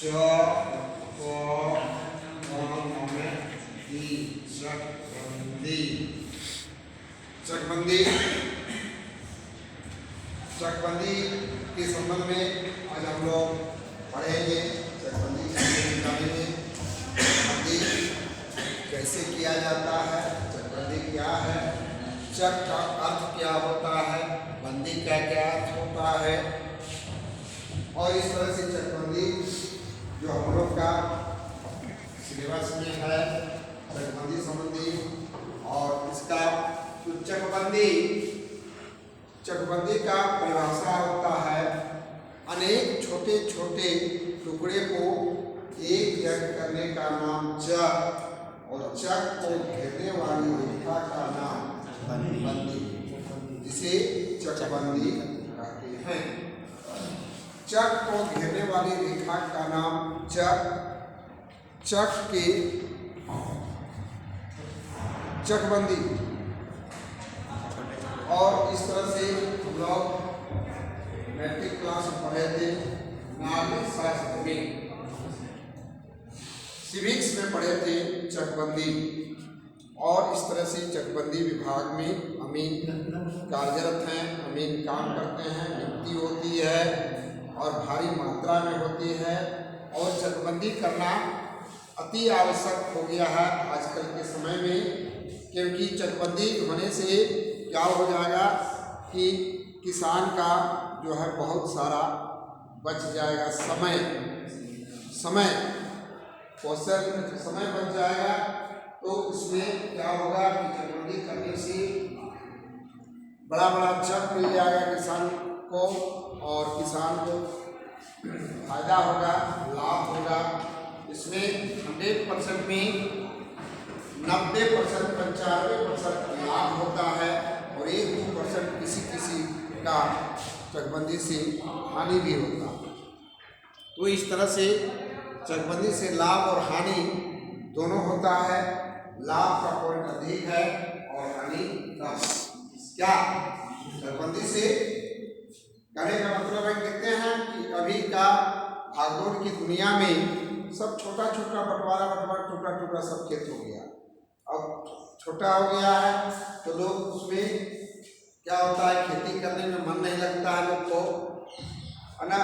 चकबंदी। चकबंदी चकबंदी के संबंध में आज हम लोग पढ़ेंगे। चकबंदी जानेंगे, चकबंदी कैसे किया जाता है, चकबंदी क्या है, चक का अर्थ क्या होता है, बंदी का क्या अर्थ होता है, और इस तरह से चकबंदी जो हम लोग का सिलेबस में है चकबंदी संबंधी। और इसका चकबंदी का परिभाषा होता है अनेक छोटे छोटे टुकड़े को एक जगह करने का नाम चक, और चक को घेरने वाली रेखा का नाम बंदी, जिसे चकबंदी कहते हैं। चक को घेरने वाली रेखा का नाम चक, चक के चकबंदी। और इस तरह से हम लोग मैट्रिक क्लास में पढ़े थे, नागरिक शास्त्र में, सिविक्स में पढ़े थे चकबंदी। और इस तरह से चकबंदी विभाग में अमीन कार्यरत हैं, अमीन काम करते हैं, नियुक्ति होती है और भारी मात्रा में होती है। और चकबंदी करना अति आवश्यक हो गया है आजकल के समय में, क्योंकि चकबंदी होने से क्या हो जाएगा कि किसान का जो है बहुत सारा बच जाएगा, समय बच जाएगा। तो उसमें क्या होगा कि चकबंदी करने से बड़ा चक मिल जाएगा किसान को, और किसान को फायदा होगा, लाभ होगा। इसमें 100% में 90% 95% लाभ होता है, और 1-2% किसी का चकबंदी से हानि भी होता है। तो इस तरह से चकबंदी से लाभ और हानि दोनों होता है। लाभ का पॉइंट अधिक है और हानि कम। क्या चकबंदी से कहने का मतलब है, कहते हैं कि अभी का भागदौड़ की दुनिया में सब छोटा बंटवारा टुकड़ा सब खेत हो गया। अब छोटा हो गया है तो लोग उसमें क्या होता है, खेती करने में मन नहीं लगता है लोग को, है ना।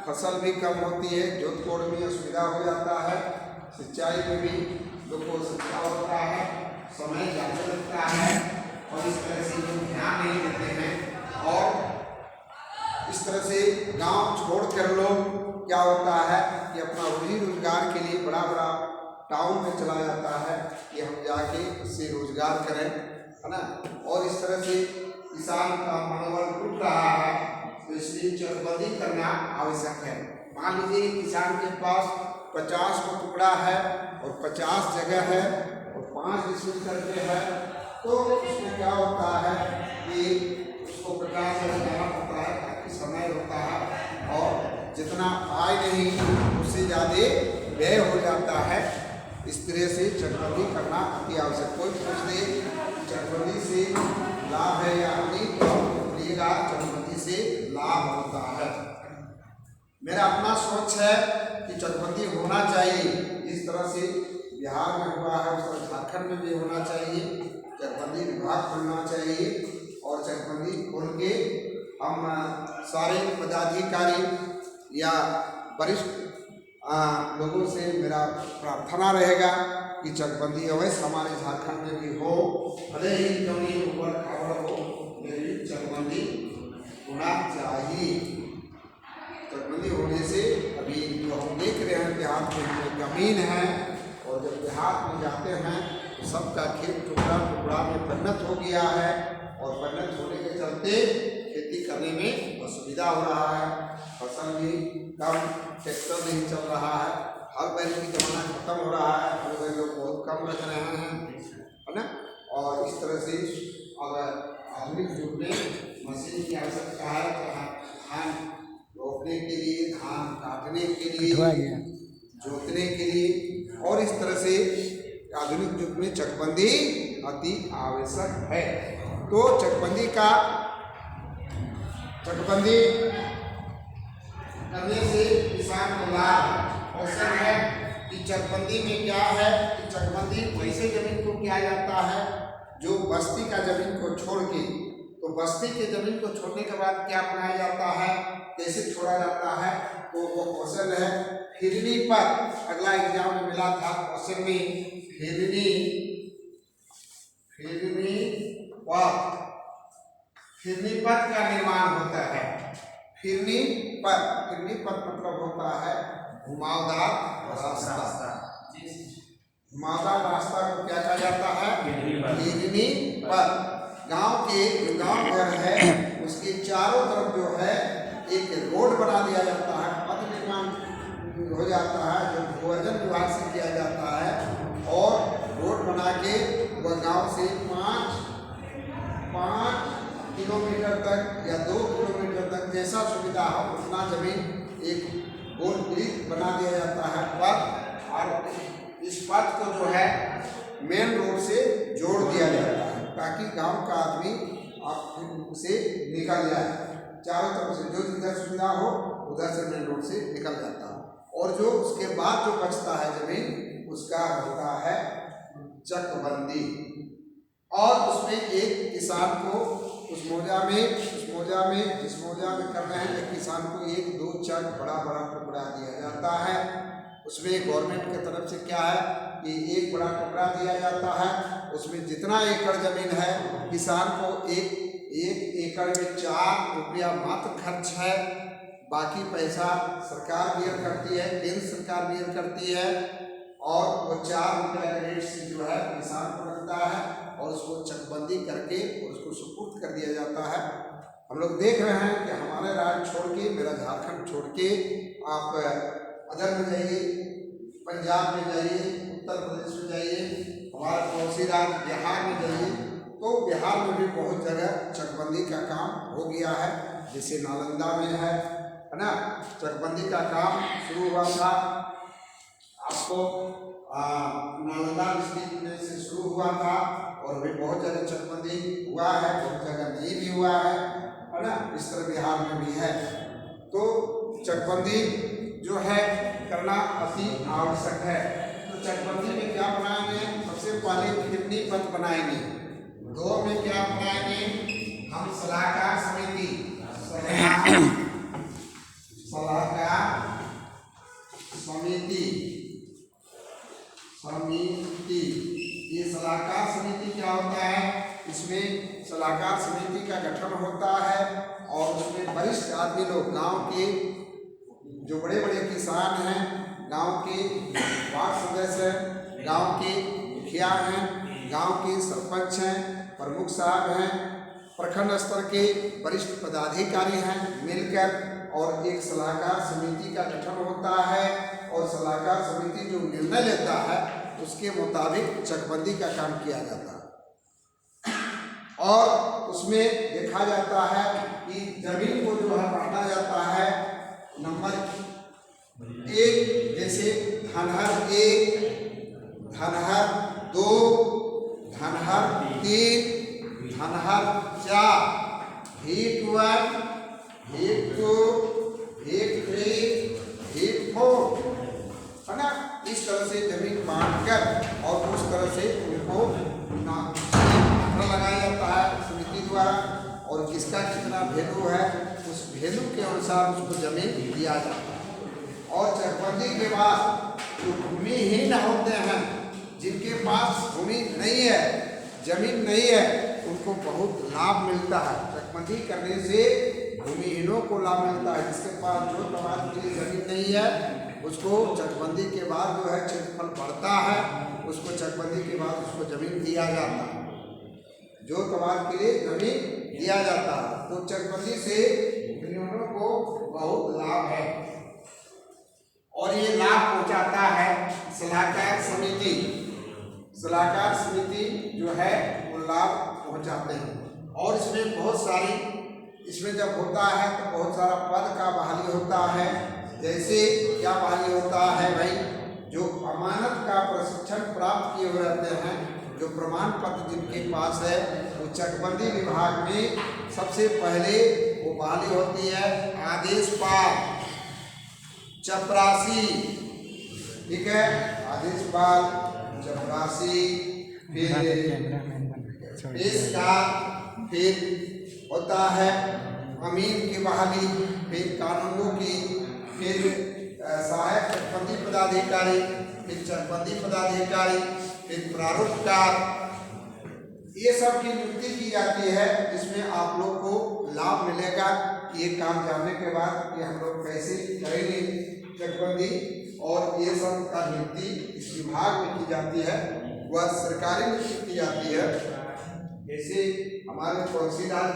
फसल भी कम होती है, जोत कोड़ में असुविधा हो जाता है, सिंचाई में भी लोग को असुविधा होता है, समय ज़्यादा लगता है, और इस तरह से लोग ध्यान नहीं देते हैं। और इस तरह से गांव छोड़कर लोग क्या होता है कि अपना रोजी रोजगार के लिए बड़ा टाउन में चला जाता है कि हम जाके उससे रोजगार करें, है ना। और इस तरह से किसान का मनोबल टूट रहा है, तो इसलिए चकबंदी करना आवश्यक है। मान लीजिए किसान के पास 50 को टुकड़ा है और 50 जगह है और 5 डिसमिल करके है, तो उसमें क्या होता है कि उसको 50 लगाना पड़ता है, ताकि समय होता है, और जितना आय नहीं उससे ज़्यादा व्यय हो जाता है। इस तरह से चकबंदी करना अति आवश्यक। कोई पूछ दे चकबंदी से लाभ है या हानि, तो बोलिएगा चकबंदी से लाभ होता है। मेरा अपना सोच है कि चकबंदी होना चाहिए, इस तरह से बिहार में हुआ है उस तरह झारखंड में भी होना चाहिए। चकबंदी विभाग खुलना चाहिए, और चकबंदी खोल के हम सारे पदाधिकारी या वरिष्ठ लोगों से मेरा प्रार्थना रहेगा कि चकबंदी अवश्य हमारे झारखंड में भी हो, भले ही कमी ऊपर खबर हो, लेकिन चकबंदी होना चाहिए। चकबंदी होने से अभी जो हम देख रहे हैं देहात में जमीन है, और जब देहात में जाते हैं तो सबका खेत टुकड़ा में परिणत हो गया है, और परिणत होने के चलते खेती करने में असुविधा हो रहा है, फसल भी कम, ट्रैक्टर नहीं चल रहा है, हल बैल की जमाना खत्म हो रहा है, हल बैल लोग बहुत कम रख रहे हैं, है ना। और इस तरह से अगर आधुनिक युग में मशीन की आवश्यकता है, धान रोपने के लिए, धान काटने के लिए, जोतने के लिए, और इस तरह से आधुनिक युग में चकबंदी अति आवश्यक है। तो चकबंदी करने से किसान को लाभ क्वेश्चन है कि चकबंदी में क्या है कि चकबंदी वैसे जमीन को किया जाता है जो बस्ती का जमीन को छोड़ के, तो बस्ती के जमीन को छोड़ने के बाद क्या बनाया जाता है, कैसे छोड़ा जाता है, तो वो क्वेश्चन है फिरनी पथ। अगला एग्जाम में मिला था क्वेश्चन में फिरनी पथ का निर्माण होता है। फिरनी पथ मतलब होता है घुमावदार रास्ता। घुमावदार रास्ता को क्या कहा जाता है, फिरनी पथ। गांव घर है उसके चारों तरफ जो है एक रोड बना दिया जाता है, पथ निर्माण हो जाता है जो भूवर्जन विभाग से किया जाता है, और रोड बना के वह गांव से 5 किलोमीटर तक या 2 किलोमीटर तक जैसा सुविधा हो उतना जमीन एक गोल वृत्त बना दिया जाता है पथ, और इस पथ को जो है मेन रोड से जोड़ दिया जाता है ताकि गांव का आदमी से निकल जाए, चारों तरफ से जो जिधर सुविधा हो उधर से मेन रोड से निकल जाता है। और जो उसके बाद जो बचता है जमीन उसका होता है चकबंदी, और उसमें एक किसान को जिस मौजा में कर रहे हैं एक किसान को 1-2 चक बड़ा टुकड़ा दिया जाता है। उसमें गवर्नमेंट की तरफ से क्या है कि एक बड़ा टुकड़ा दिया जाता है, उसमें जितना एकड़ जमीन है किसान को एक एकड़ में 4 रुपया मात्र खर्च है, बाकी पैसा सरकार बियर करती है, केंद्र सरकार बियर करती है, और वो 4 रुपया के रेट से जो है किसान को लगता है और उसको चकबंदी करके और उसको सुपुर्द कर दिया जाता है। हम लोग देख रहे हैं कि हमारे राज्य छोड़ के, मेरा झारखंड छोड़ के आप अदर में जाइए, पंजाब में जाइए, उत्तर प्रदेश में जाइए, हमारा पड़ोसी राज्य बिहार में जाइए, तो बिहार में भी बहुत जगह चकबंदी का काम हो गया है। जैसे नालंदा में है ना, चकबंदी का काम शुरू हुआ था, आपको नालंदा डिस्ट्रिक्ट में से शुरू हुआ था, और भी बहुत जगह चकबंदी हुआ है, बहुत जगह नहीं भी हुआ है ना, इस तरह बिहार में भी है। तो चकबंदी जो है करना अति आवश्यक है। तो चकबंदी में क्या बनाएंगे, सबसे पहले फिरनी पथ बनाएंगे, 2 में क्या बनाएंगे हम सलाहकार समिति, ये सलाहकार समिति क्या होता है, इसमें सलाहकार समिति का गठन होता है, और उसमें वरिष्ठ आदमी लोग गांव के जो बड़े किसान हैं, गांव के वार्ड सदस्य हैं, गांव के मुखिया हैं, गांव के सरपंच हैं, प्रमुख साहब हैं, प्रखंड स्तर के वरिष्ठ पदाधिकारी हैं, मिलकर और एक सलाहकार समिति का गठन होता है, और सलाहकार समिति जो निर्णय लेता है उसके मुताबिक चकबंदी का काम किया जाता है। और उसमें देखा जाता है कि जमीन को जो है बांटा जाता है नंबर 1, जैसे धनहर 1, धनहर 2, धनहर 3, धनहर 4, हिट 1, हिट 2, हिट 3, हिट 4, है ना। इस तरह से जमीन बांटकर और उस तरह से उनको लगाया जाता है समिति द्वारा, और किसका कितना वैल्यू है उस वैल्यू के अनुसार उसको जमीन दिया जाता है। और चकबंदी के बाद जो भूमिहीन होते हैं, जिनके पास भूमि नहीं है, जमीन नहीं है, उनको बहुत लाभ मिलता है। चकबंदी करने से भूमिहीनों को लाभ मिलता है। जिसके पास जो तवाद के लिए जमीन नहीं है उसको चकबंदी के बाद जो है क्षेत्रफल बढ़ता है, उसको चकबंदी के बाद उसको जमीन दिया जाता है, जो तवाद के लिए जमीन दिया जाता है। तो चकबंदी से भूमिहीनों को बहुत लाभ है, और ये लाभ पहुंचाता है सलाहकार समिति। सलाहकार समिति जो है वो लाभ पहुंचाते हैं। और इसमें बहुत सारी, इसमें जब होता है तो बहुत सारा पद का बहाली होता है। जैसे क्या बहाली होता है भाई, जो अमानत का प्रशिक्षण प्राप्त किए हुए रहते हैं, जो प्रमाण पत्र जिनके पास है, वो चकबंदी विभाग में सबसे पहले वो बहाली होती है। आदेश पाल, चपरासी, ठीक है। आदेशपाल, चपरासी, फिर पेशकार, फिर होता है अमीन की बहाली, फिर कानूनों की, फिर सहायक चकबंदी पदाधिकारी, फिर चकबंदी पदाधिकारी, फिर प्रारूपकार, ये सब की नियुक्ति की जाती है। इसमें आप लोग को लाभ मिलेगा। ये काम जानने के बाद कि हम लोग कैसे करेंगे चकबंदी, और ये सब का नियुक्ति इस विभाग में की जाती है, वह सरकारी नियुक्ति की जाती है। जैसे हमारे तहसीलदार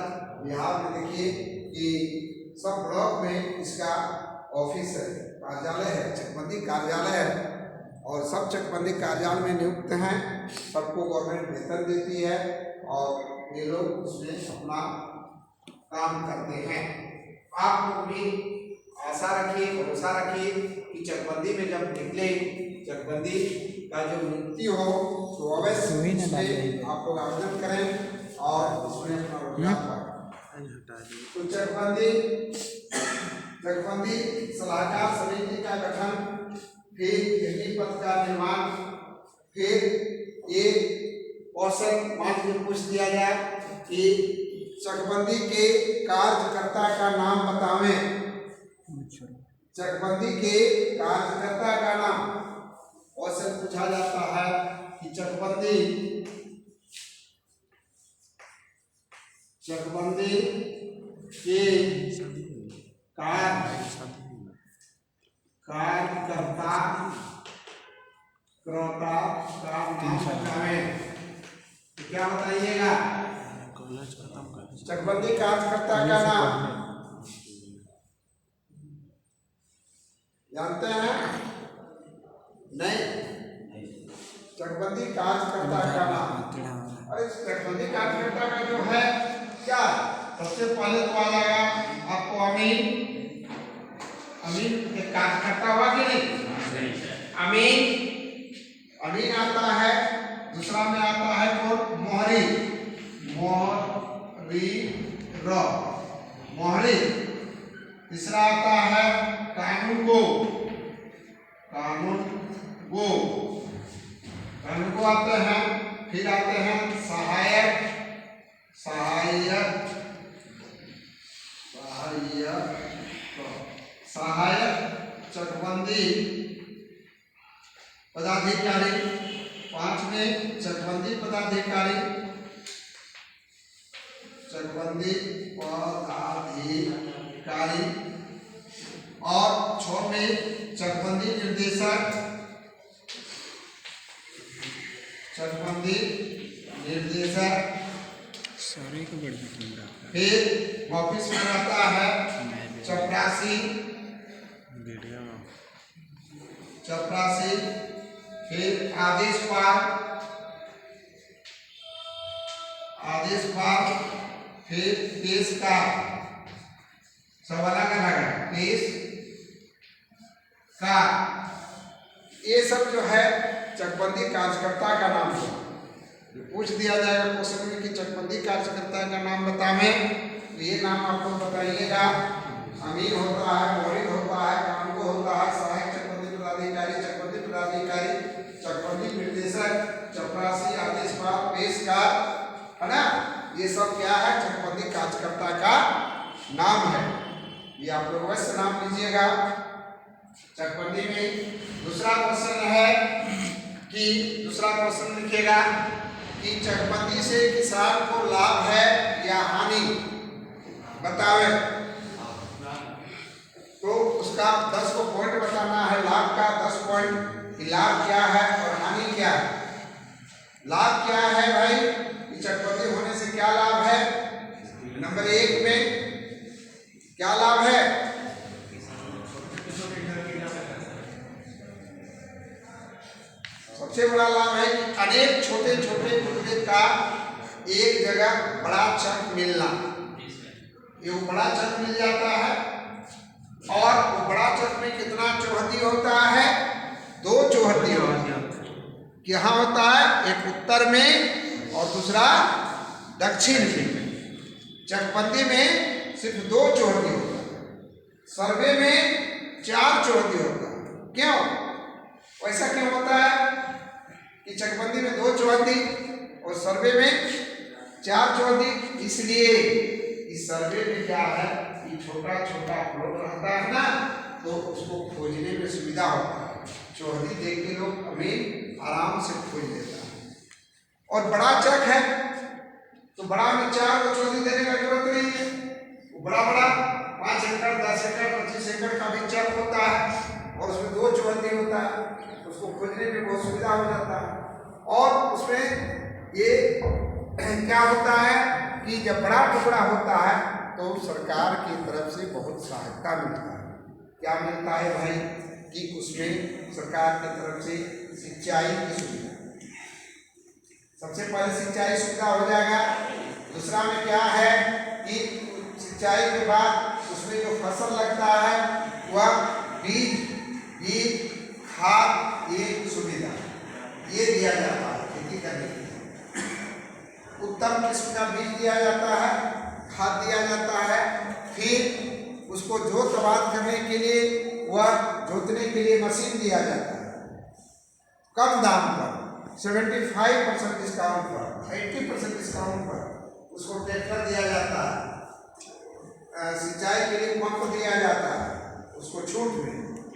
बिहार में देखिए कि सब ब्लॉक में इसका ऑफिस है, कार्यालय है, चकबंदी कार्यालय है, और सब चकबंदी कार्यालय में नियुक्त हैं। सबको गवर्नमेंट वेतन देती है और ये लोग उसमें अपना काम करते हैं। आप लोग भी आशा रखिए, भरोसा रखिए कि चकबंदी में जब निकले, चकबंदी का जो नियुक्ति हो तो अवश्य इसमें आप लोग आवेदन करें और उसमें अपना रोजगार पाएं। तो चकबंदी सलाहकार समिति का गठन, फिर नियुक्ति पद का निर्माण, फिर एक क्वेश्चन मान में पूछ दिया जाए कि चकबंदी के कार्यकर्ता का नाम बतावें। चकबंदी के कार्यकर्ता का नाम क्वेश्चन पूछा जाता है कि चकबंदी के कार्यकर्ता का नाम बतावें। क्या बताइएगा? चकबंदी कार्यकर्ता का नाम जानते हैं? नहीं, चकबंदी कार्यकर्ता का नाम। और इस चकबंदी कार्यकर्ता का जो है क्या, सबसे पहले तो आ जाएगा आपको अमीन एक कार्यकर्ता हुआ कि नहीं? अमीन आता है। दूसरा में आता है कौन? मोहरी। तीसरा आता है कानून गो आते हैं। फिर आते हैं सहायक चकबंदी पदाधिकारी। पांचवें चकबंदी पदाधिकारी और छठवें चकबंदी निर्देशक। फिर ऑफिस में रहता है चपरासी। फिर आदेशपाल, फिर पेशकार। सब अलग अलग है। पेशकार, ये सब जो है चकबंदी कार्यकर्ता का नाम है। पूछ दिया जाएगा क्वेश्चन में कि चकबंदी कार्यकर्ता का नाम बतावें, तो ये नाम आप लोग बताइएगा। अमीन होता है, मोहरिद होता है, कानून होता है, सहायक चकबंदी पदाधिकारी, चकबंदी पदाधिकारी, चकबंदी निर्देशक, चपरासी, आदेशपाल, पेशकार, है ना। ये सब क्या है? चकबंदी कार्यकर्ता का नाम है। ये आप लोग वैसे नाम लीजिएगा। चकबंदी में दूसरा क्वेश्चन है कि दूसरा क्वेश्चन लिखिएगा कि चकबंदी से किसान को लाभ है या हानि, बतावे। तो उसका 10 को पॉइंट बताना है। लाभ का 10 पॉइंट, लाभ क्या है और हानि क्या है। लाभ क्या है भाई कि चकबंदी होने से क्या लाभ है? नंबर 1 में क्या लाभ है? सबसे बड़ा लाभ है कि अनेक छोटे छोटे टुकड़े का एक जगह बड़ा चक मिलना। ये वो बड़ा चक मिल जाता है, और वो बड़ा चक में कितना चौहद्दी होता है? 2 चौहद्दी होता है। यहाँ होता है एक उत्तर में और दूसरा दक्षिण में। चकबंदी में सिर्फ 2 चौहद्दी होता है, सर्वे में 4 चौहद्दी होता है। क्यों? चकबंदी में 2 चौबंदी और सर्वे में 4 चौबंदी। इसलिए इस सर्वे में क्या है कि छोटा छोटा प्लॉट रहता है ना, तो उसको खोजने में सुविधा होता है। चौबंदी देख के लोग अमीन आराम से खोज लेता है। और बड़ा चक है तो बड़ा में 4 को चौबंदी देने का जरूरत नहीं है। वो बड़ा बड़ा 5 एकड़ 10 एकड़ 25 एकड़ का भी चक होता है और उसमें 2 चौबंदी होता है, उसको खोजने में बहुत सुविधा हो जाता है। और उसमें ये क्या होता है कि जब बड़ा टुकड़ा होता है तो सरकार की तरफ से बहुत सहायता मिलता है। क्या मिलता है भाई कि उसमें सरकार की तरफ से सिंचाई की सुविधा, सबसे पहले सिंचाई सुविधा हो जाएगा। दूसरा में क्या है कि सिंचाई के बाद उसमें जो फसल लगता है वह बीज खाद ये सुविधा ये दिया जाता है खेती करने के लिए। उत्तम किस्म का बीज दिया जाता है, खाद दिया जाता है। फिर उसको जोत आबाद करने के लिए वह जोतने के लिए मशीन दिया जाता है कम दाम पर, 75% डिस्काउंट पर, 80% डिस्काउंट पर उसको ट्रैक्टर दिया जाता है। सिंचाई के लिए पंप दिया जाता है उसको छूट में।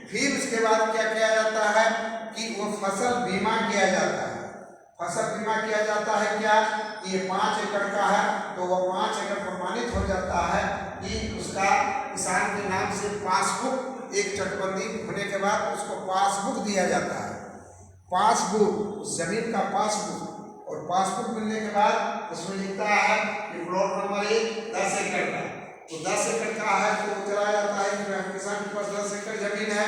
फिर उसके बाद क्या किया जाता है कि वो फसल बीमा किया जाता है। फसल बीमा किया जाता है क्या, ये 5 एकड़ का है तो वह 5 एकड़ प्रमाणित हो जाता है कि उसका किसान के नाम से पासबुक, एक चकबंदी होने के बाद उसको पासबुक दिया जाता है। पासबुक उस जमीन का पासबुक, और पासबुक मिलने के बाद उसमें लिखता है कि प्लॉट नंबर 1 10 एकड़ का, तो 10 एकड़ का है तो चला जाता है कि किसान के पास 10 एकड़ जमीन है,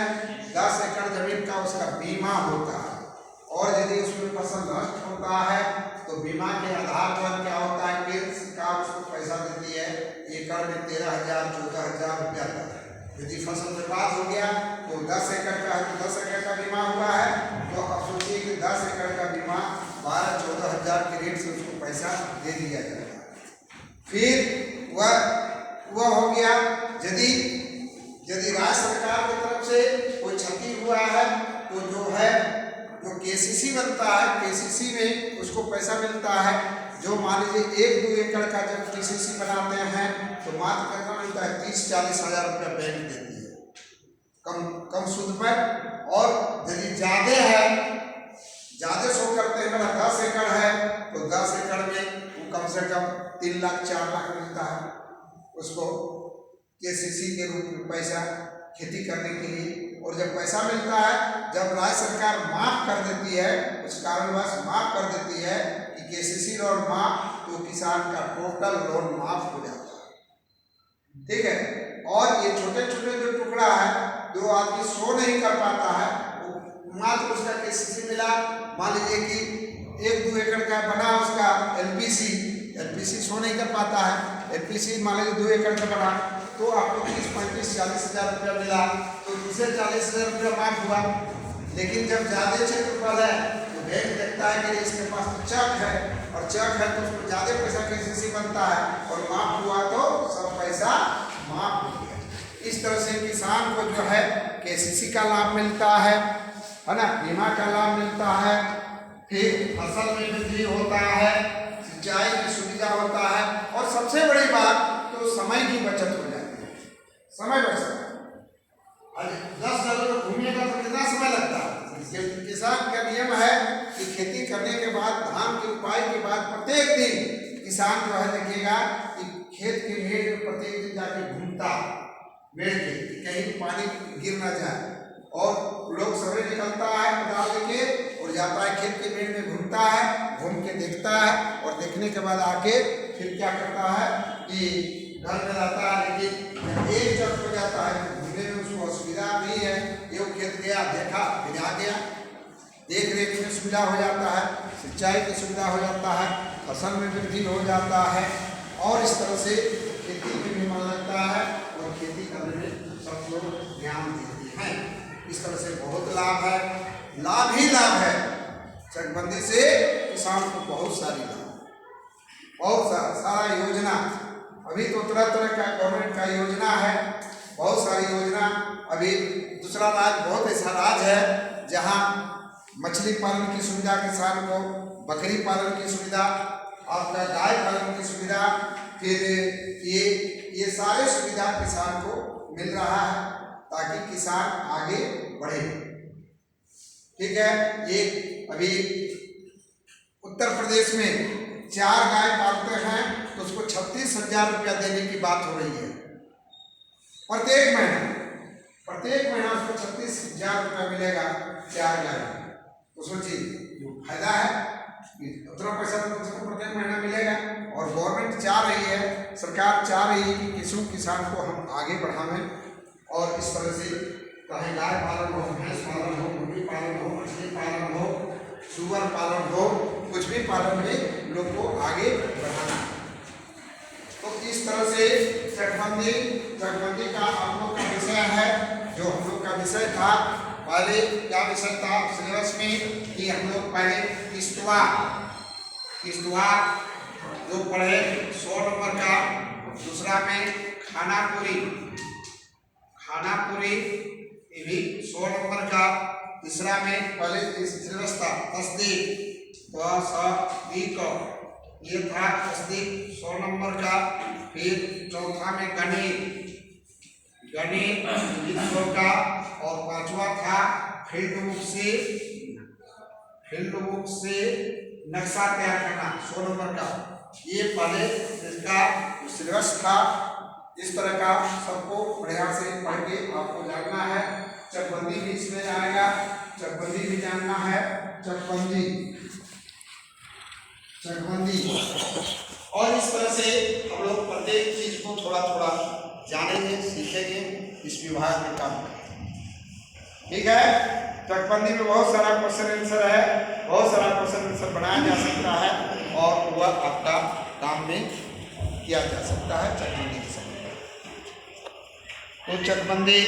10 एकड़ जमीन का उसका बीमा होता है। और यदि उसमें फसल नष्ट होता है तो बीमा के आधार पर क्या होता है कि सरकार उसको पैसा देती है एकड़ में 13,000 14,000 रुपया तक। यदि फसल बर्बाद हो गया तो 10 एकड़ का है तो 10 एकड़ का बीमा हुआ है, तो अब सोचिए कि 10 एकड़ का बीमा 12-14,000 के रेट से उसको पैसा दे दिया जाएगा। फिर वह हो गया। यदि राज्य सरकार की तरफ से कोई क्षति हुआ है तो जो केसीसी बनता है, केसीसी में उसको पैसा मिलता है। जो मान लीजिए 1-2 एकड़ का जब केसीसी बनाते हैं तो मात्र कितना मिलता है 30-40 हज़ार रुपया बैंक देती है कम सूद पर। और यदि ज़्यादा शो करते हैं, मेरा 10 एकड़ है तो 10 एकड़ में वो कम से कम 3 लाख 4 लाख मिलता है उसको केसीसी के रूप में पैसा खेती करने के लिए। और जब पैसा मिलता है, जब राज्य सरकार माफ कर देती है, उस कारणवश माफ कर देती है कि केसीसी लोन माफ, तो किसान का टोटल लोन माफ हो जाता है। ठीक है। और ये छोटे छोटे जो टुकड़ा है जो आदमी शो नहीं कर पाता है, वो मात्र उसका केसीसी मिला, मान लीजिए कि 1-2 एकड़ का बना उसका एलपीसी शो नहीं कर पाता है, एलपीसी मान लीजिए 2 एकड़ का बना तो आपको 30-35-40 हज़ार रुपया मिला, तो दूसरे 40 हज़ार रुपया माफ हुआ। लेकिन जब ज़्यादा क्षेत्रफल है तो बैंक देखता है कि इसके पास तो चक है, और चक है तो उसको ज़्यादा पैसा केसीसी बनता है, और माफ हुआ तो सब पैसा माफ हो गया। इस तरह से किसान को जो है केसीसी का लाभ मिलता है ना, बीमा का लाभ मिलता है। फिर फसल में वृद्धि होता है, सिंचाई की सुविधा होता है, और सबसे बड़ी बात तो समय की बचत हो जाती है। समय बचता है। 10 जगह घूमेगा तो कितना समय लगता है। किसान का नियम है कि खेती करने के बाद, धान की रोपाई के बाद प्रत्येक दिन किसान जो है देखिएगा कि खेत के मेड़ में प्रत्येक दिन जाके घूमता मेड़ के, कहीं पानी गिर ना जाए। और लोग सवेरे निकलता है कोदाल लेके और जाता है खेत के मेड़ में, घूमता है, घूम के देखता है, और देखने के बाद आके फिर क्या करता है कि घर में रहता है। लेकिन एक जब हो जाता है तो घूमने में उसको असुविधा नहीं है, ये खेत गया देखा फिर आ गया, देख रेख में सुविधा हो जाता है, सिंचाई की सुविधा हो जाता है, फसल में वृद्धि हो जाता है, और इस तरह से खेती में भी मन लगता है और खेती करने में सब लोग ध्यान देते हैं। इस तरह से बहुत लाभ है, लाभ ही लाभ है। चकबंदी से किसान को बहुत सारी लाभ, बहुत सारा योजना। अभी तो तरह तरह का गवर्नमेंट का योजना है, बहुत सारी योजना। अभी दूसरा राज्य, बहुत ऐसा राज्य है जहाँ मछली पालन की सुविधा किसान को, बकरी पालन की सुविधा, आपका गाय पालन की सुविधा, फिर ये सारे सुविधा किसान को मिल रहा है ताकि किसान आगे बढ़े। ठीक है। एक अभी उत्तर प्रदेश में 4 गाय पालते हैं तो उसको 36,000 रुपया देने की बात हो रही है प्रत्येक महीना उसको 36,000 रुपया मिलेगा 4 गाय। तो सोचिए फायदा है, उतना पैसा तो प्रत्येक महीना मिलेगा। और गवर्नमेंट चाह रही है, सरकार चाह रही है कि किसान को हम आगे बढ़ावें और इस तरह से चाहे गाय पालन हो, भैंस पालन हो, मुर्गी पालन हो, मछली पालन हो, सुअर पालन हो, कुछ भी पालन में लोग को आगे बढ़ाना। तो इस तरह से चकबंदी का हम लोग का विषय है, जो हम लोग का विषय था। पहले क्या विषय था सिलेबस में कि हम लोग पहले किश्तवाड़ जो पढ़े 100 नंबर का, दूसरा में खानापुरी ये भी 100 नंबर का, तीसरा में पहले सिलेबस था तस्दीक ये था तस्दीक 100 नंबर का। फिर चौथा में गणित 100 का, और पांचवा था फील्ड बुक से नक्शा तैयार करना 100 नंबर का। ये पहले इसका सिलेबस था। इस तरह का सबको बढ़िया से पढ़ के आपको जानना है। चकबंदी भी इसमें आएगा, चकबंदी भी जानना है। चकबंदी और इस तरह से हम लोग प्रत्येक चीज को थोड़ा थोड़ा जानेंगे, सीखेंगे इस विभाग में काम। ठीक है। चकबंदी में बहुत सारा क्वेश्चन आंसर है, बहुत सारा क्वेश्चन आंसर बनाया जा सकता है और वह आपका काम में किया जा सकता है चकबंदी के समय। तो चकबंदी